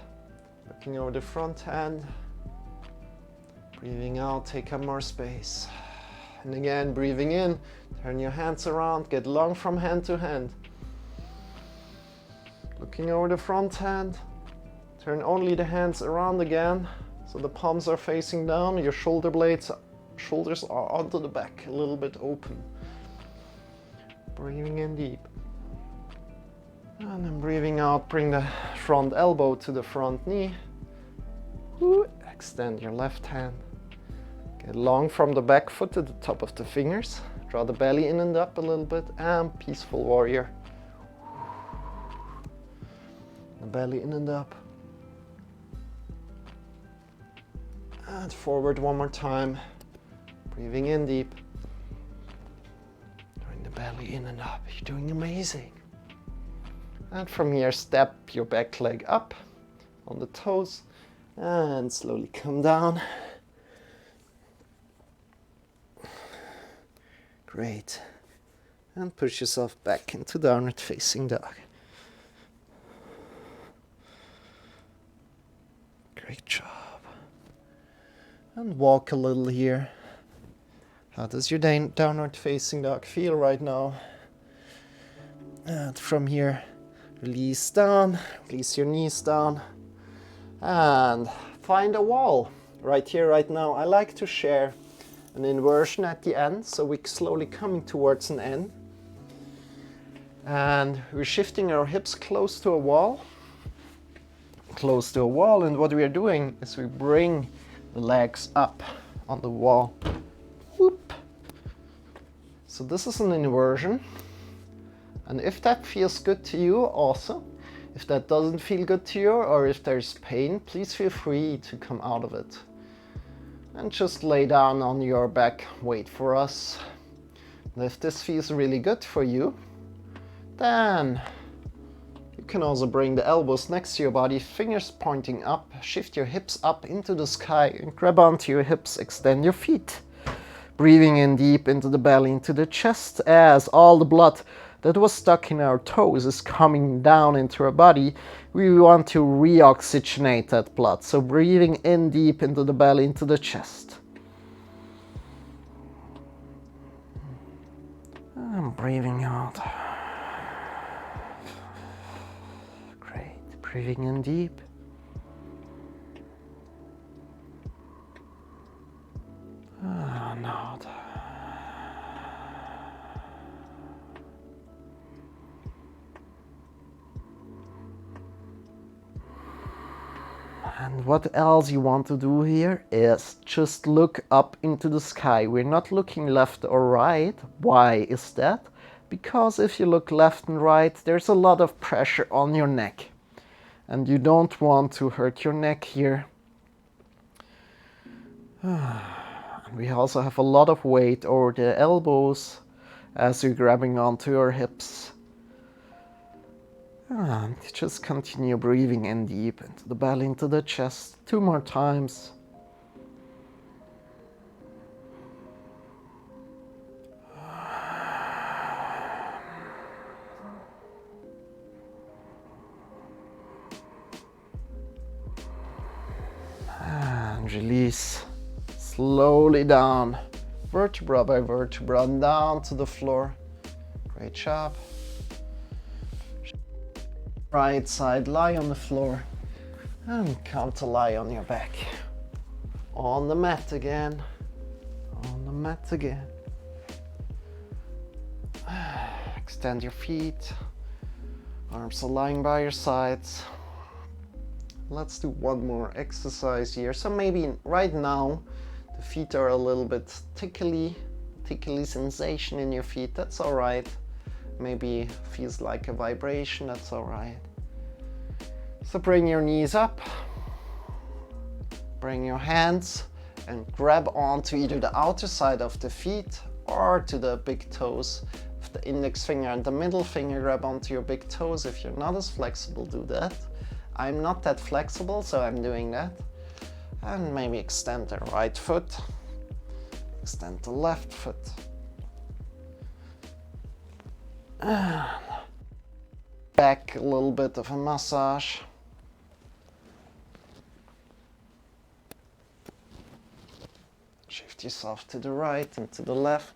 Looking over the front hand. Breathing out, take up more space. And again, breathing in, turn your hands around, get long from hand to hand. Looking over the front hand, turn only the hands around again, so the palms are facing down, your shoulders are onto the back, a little bit open. Breathing in deep. And then breathing out, bring the front elbow to the front knee. Extend your left hand. Get long from the back foot to the top of the fingers. Draw the belly in and up a little bit, and peaceful warrior. The belly in and up. And forward one more time. Breathing in deep. Bring the belly in and up. You're doing amazing. And from here, step your back leg up on the toes and slowly come down. Great. And push yourself back into downward facing dog. Great job. And walk a little here. How does your downward facing dog feel right now? And from here, release down, release your knees down. And find a wall. Right here, right now, I like to share an inversion at the end, so we're slowly coming towards an end. And we're shifting our hips close to a wall. Close to a wall, and what we are doing is we bring the legs up on the wall. Whoop. So this is an inversion. And if that feels good to you, also. If that doesn't feel good to you, or if there's pain, please feel free to come out of it. And just lay down on your back, wait for us. And if this feels really good for you, then you can also bring the elbows next to your body, fingers pointing up, shift your hips up into the sky and grab onto your hips, extend your feet. Breathing in deep into the belly, into the chest, as all the blood that was stuck in our toes is coming down into our body. We want to reoxygenate that blood. So breathing in deep into the belly, into the chest. And breathing out. Great. Breathing in deep. And out. And what else you want to do here is just look up into the sky. We're not looking left or right. Why is that? Because if you look left and right, there's a lot of pressure on your neck. And you don't want to hurt your neck here. We also have a lot of weight over the elbows as you're grabbing onto your hips. And just continue breathing in deep into the belly, into the chest. 2 more times. And release slowly down, vertebra by vertebra, down to the floor. Great job. Right side, lie on the floor and come to lie on your back. On the mat again. On the mat again. Extend your feet. Arms are lying by your sides. Let's do one more exercise here. So maybe right now the feet are a little bit tickly sensation in your feet. That's all right. Maybe feels like a vibration. That's all right. So bring your knees up. Bring your hands and grab onto either the outer side of the feet or to the big toes. With the index finger and the middle finger, grab onto your big toes. If you're not as flexible, do that. I'm not that flexible, so I'm doing that. And maybe extend the right foot. Extend the left foot. And back, a little bit of a massage. Shift yourself to the right and to the left.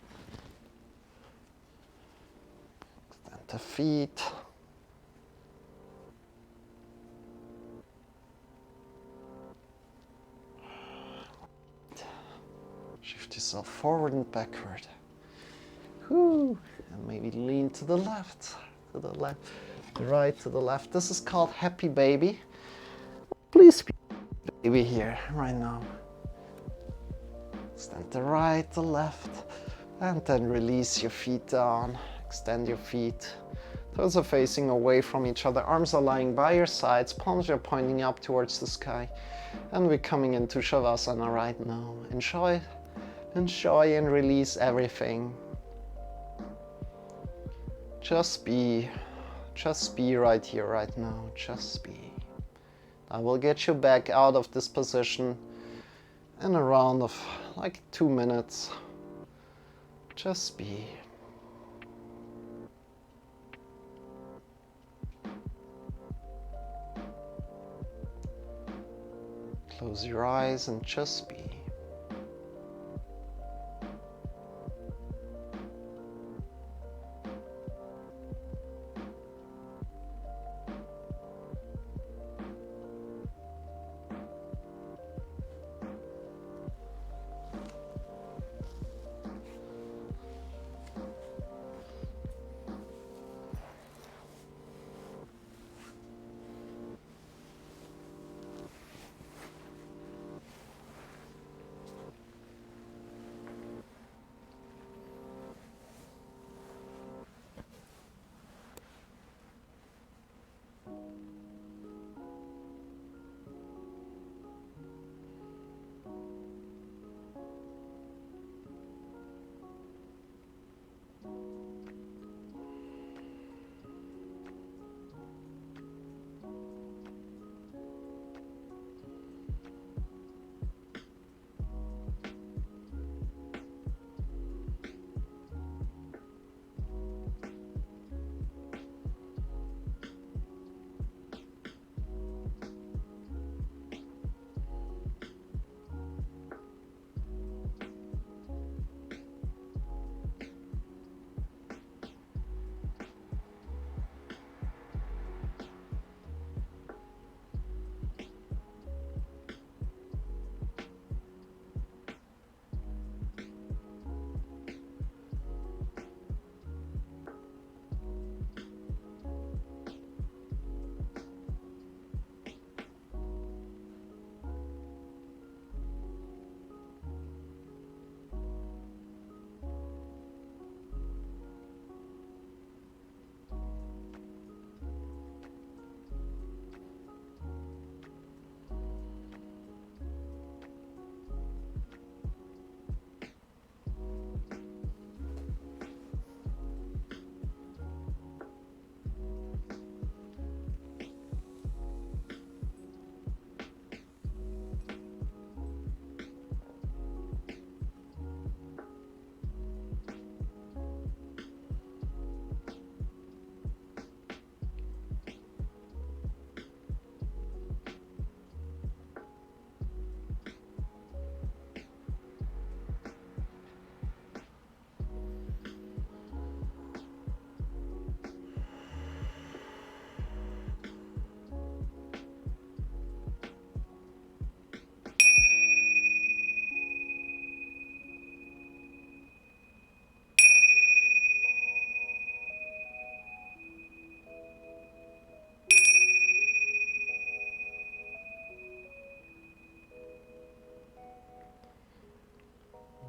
Extend the feet. Shift yourself forward and backward. Whew. And maybe lean to the left, to the left, the right, to the left. This is called happy baby. Please be baby here, right now. Extend the right, the left, and then release your feet down. Extend your feet. Toes are facing away from each other. Arms are lying by your sides. Palms are pointing up towards the sky. And we're coming into Shavasana right now. Enjoy and release everything. Just be right here, right now. Just be. I will get you back out of this position in a round of like 2 minutes. Just be. Close your eyes and just be.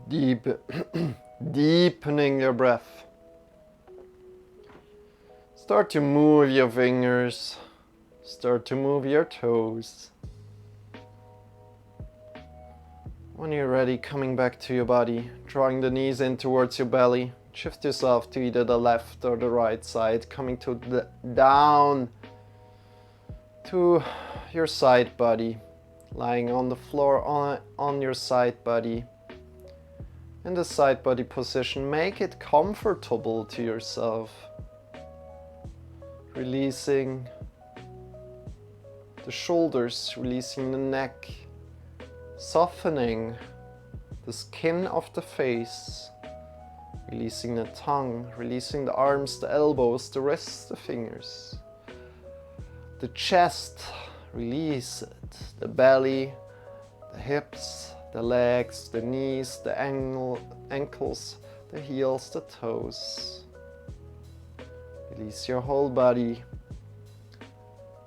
Deep, deepening your breath. Start to move your fingers. Start to move your toes. When you're ready, coming back to your body, drawing the knees in towards your belly. Shift yourself to either the left or the right side, coming to the down to your side body, lying on the floor on your side body. In the side body position, make it comfortable to yourself. Releasing the shoulders, releasing the neck, softening the skin of the face, releasing the tongue, releasing the arms, the elbows, the wrists, the fingers. The chest, release it. The belly, the hips, the legs, the knees, the ankles, the heels, the toes. Release your whole body.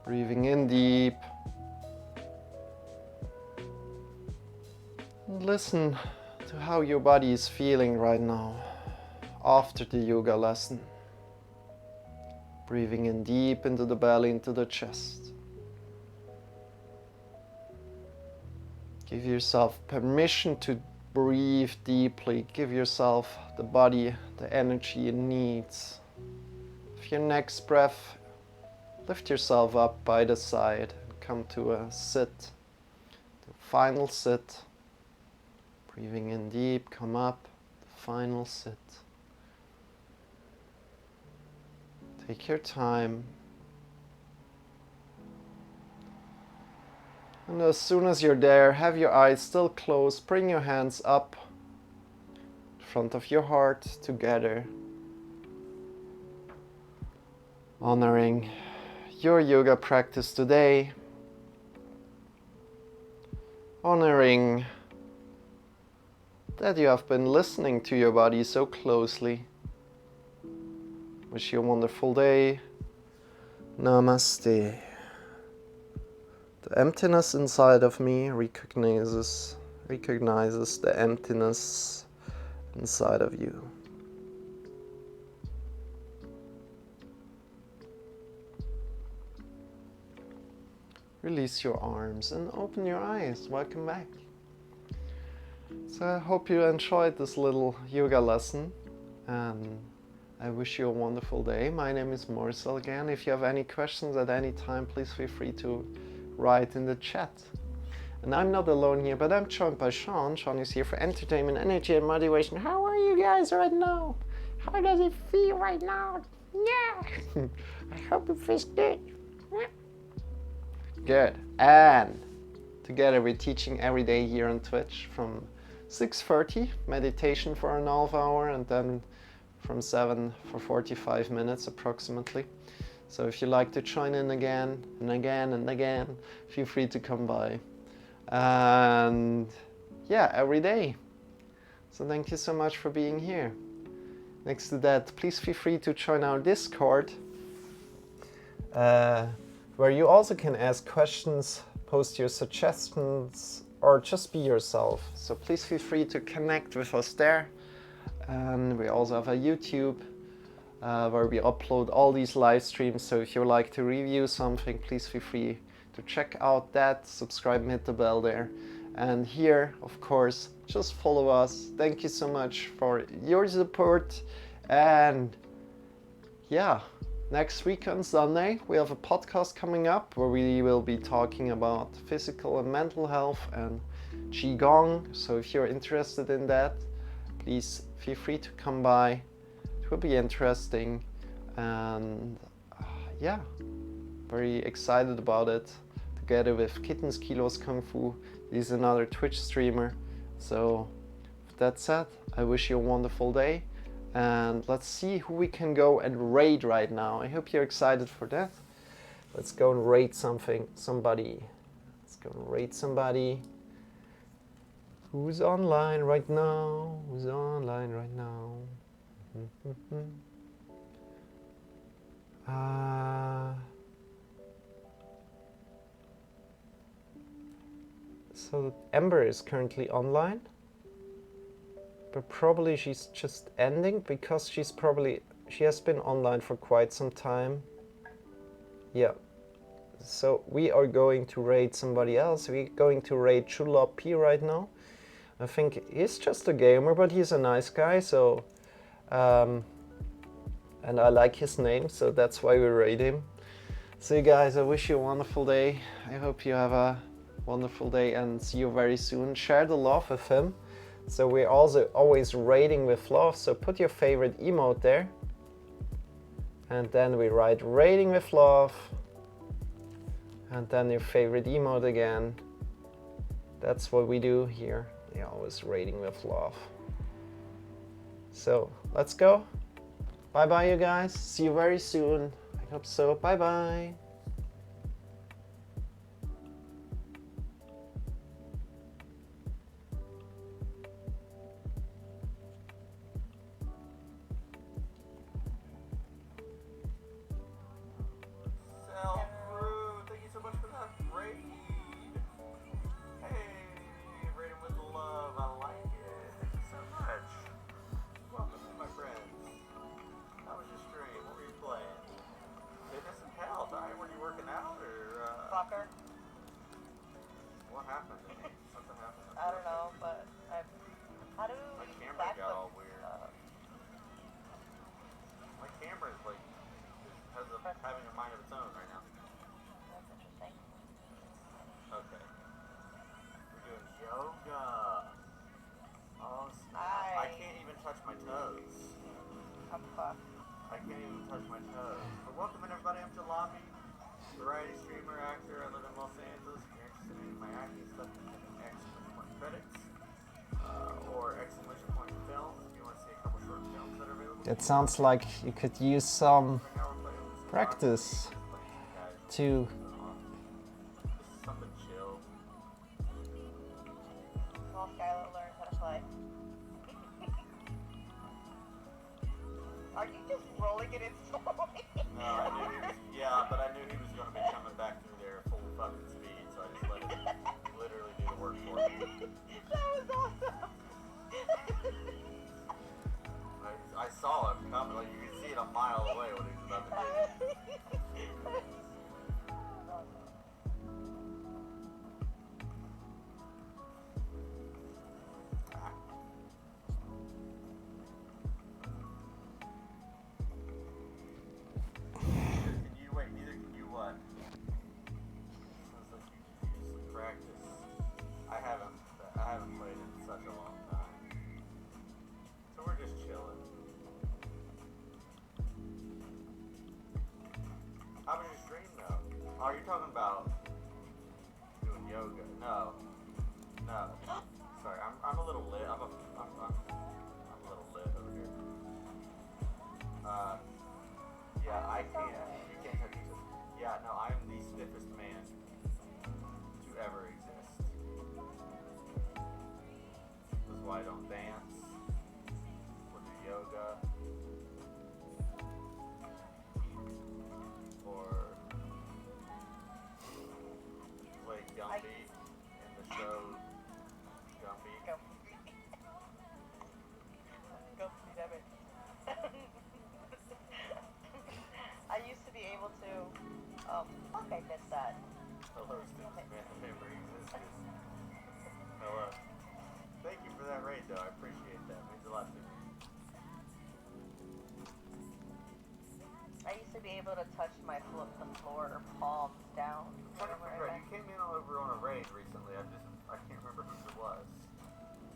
Breathing in deep. And listen to how your body is feeling right now after the yoga lesson. Breathing in deep into the belly, into the chest. Give yourself permission to breathe deeply. Give yourself, the body, the energy it needs. With your next breath, lift yourself up by the side and come to a sit, the final sit. Breathing in deep, come up, the final sit. Take your time. And as soon as you're there, have your eyes still closed, bring your hands up in front of your heart together, honoring your yoga practice today, honoring that you have been listening to your body so closely. Wish you a wonderful day. Namaste. The emptiness inside of me recognizes the emptiness inside of you. Release your arms and open your eyes. Welcome back. So I hope you enjoyed this little yoga lesson, and I wish you a wonderful day. My name is Marcel again. If you have any questions at any time, please feel free to write in the chat. And I'm not alone here, but I'm joined by Shawn. Shawn is here for entertainment, energy, and motivation. How are you guys right now? How does it feel right now? Yeah! I hope it feels good. Good. And together we're teaching every day here on Twitch from 6:30, meditation for an half hour, and then from 7 for 45 minutes approximately. So if you like to join in again and again and again, feel free to come by. And yeah, every day. So thank you so much for being here. Next to that, please feel free to join our Discord, where you also can ask questions, post your suggestions, or just be yourself. So please feel free to connect with us there. And we also have a YouTube where we upload all these live streams. So if you would like to review something, please feel free to check out that, subscribe and hit the bell there. And here, of course, just follow us. Thank you so much for your support. And yeah, next week on Sunday, we have a podcast coming up where we will be talking about physical and mental health and Qigong. So if you're interested in that, please feel free to come by. It will be interesting. And yeah, very excited about it. Together with Kittens Kilos Kung Fu, he's another Twitch streamer. So with that said, I wish you a wonderful day. And let's see who we can go and raid right now. I hope you're excited for that. Let's go and raid somebody. Let's go and raid somebody. Who's online right now? Who's online right now? So Ember is currently online. but probably she's just ending because she has been online for quite some time. Yeah. So we are going to raid somebody else. We're going to raid Chulop P right now. I think he's just a gamer, but he's a nice guy, so and I like his name, so that's why we raid him. So you guys, I wish you a wonderful day. I hope you have a wonderful day and see you very soon. Share the love with him. So we're also always raiding with love, so put your favorite emote there. And then we write raiding with love. And then your favorite emote again. That's what we do here. We're always raiding with love. So let's go. Bye bye, you guys. See you very soon. I hope so. Bye bye. Groux, thank you so much for that raid. Hey, raid him with love. I like it. Thank you so much. Welcome to my friends. How was your stream? What were you playing? Fitness and health. Alright, were you working out or? Fucker. What happened? Something happened. I don't know, but how do my camera got all weird. My camera is like having a mind of its own right now. That's interesting. Okay. We're doing yoga. Oh, I can't even touch my toes. I'm fucked. I can't even touch my toes. But welcome in everybody. I'm Jalami, variety streamer, actor. I live in Los Angeles. If you're interested in my acting stuff, exclamation point credits or exclamation point films. If you want to see a couple short films that are available. It sounds like you could use some practice to something chill. Well, Skylar learns how to play. Are you just rolling it in slowly? No, I knew he was, yeah, but I knew he was going to be coming back through there full fucking speed, so I just let him literally do the work for me. That was awesome. I saw him coming, like you could see it a mile away when he was about to do it. Neither can you what? Sounds like you could use some practice. I haven't played in such a long time. So we're just chilling. How was your stream though? Oh, you're talking about doing yoga? No. Sorry, I'm a little lit. I'm a little lit over here. Yeah, I can't. You can't touch me. Yeah, no, I am the stiffest man to ever exist. This is why I don't dance or do yoga or play Gumby in the show Gumby. Go see that bitch. I used to be able to. Fuck, I missed that. Hello, stiffest man to ever exist. Hello. Thank you for that raid, though. I appreciate that. It means a lot to me. I used to be able to touch the floor palms down. You came in over on a raid recently. I can't remember who it was.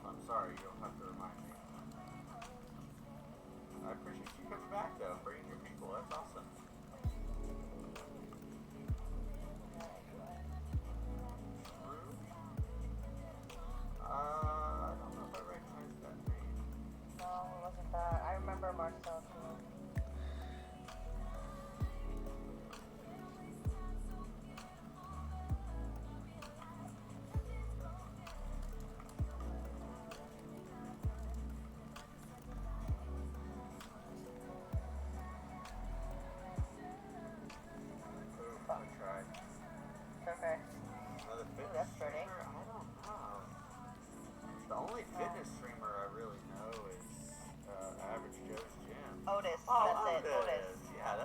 I'm sorry, you don't have to remind me. I appreciate you coming back though, bringing your people. That's awesome. Groux? I don't know if I recognize that name. No, it wasn't that. I remember Marcel Shawn. Okay. Another fitness that's pretty. streamer? I don't know. It's the only fitness streamer I really know. Otis. Oh, That's it. Otis. Yeah,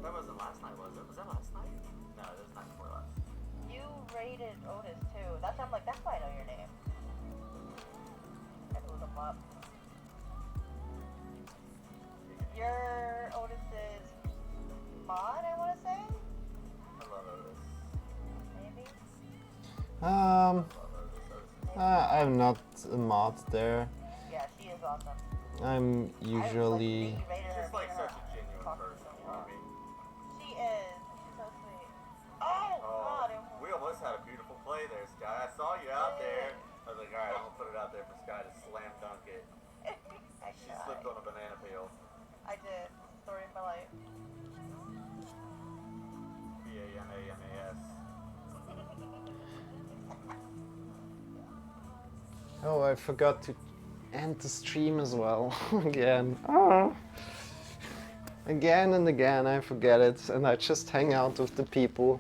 that wasn't last night, was it? Was that last night? No, that was night before last. You rated Otis too. That's I'm like, that's why I know your name. I looked him up. Your Otis is Mod, I want to say. I love Otis. Maybe. Um, Otis. I'm not a mod there. Yeah, she is awesome. I'm usually. I rated her. She's like being such her- a genuine talking person, so you know well. what I mean? She is. She's so sweet. Oh, God. We almost had a beautiful play there, Sky. I saw you out there. I was like, alright, I'm gonna put it out there for Sky to slam dunk it. She slipped on a banana peel. I did. Story of my life. BANANAS. Oh, I forgot to end the stream as well. Again. Oh. Again and again I forget it and I just hang out with the people.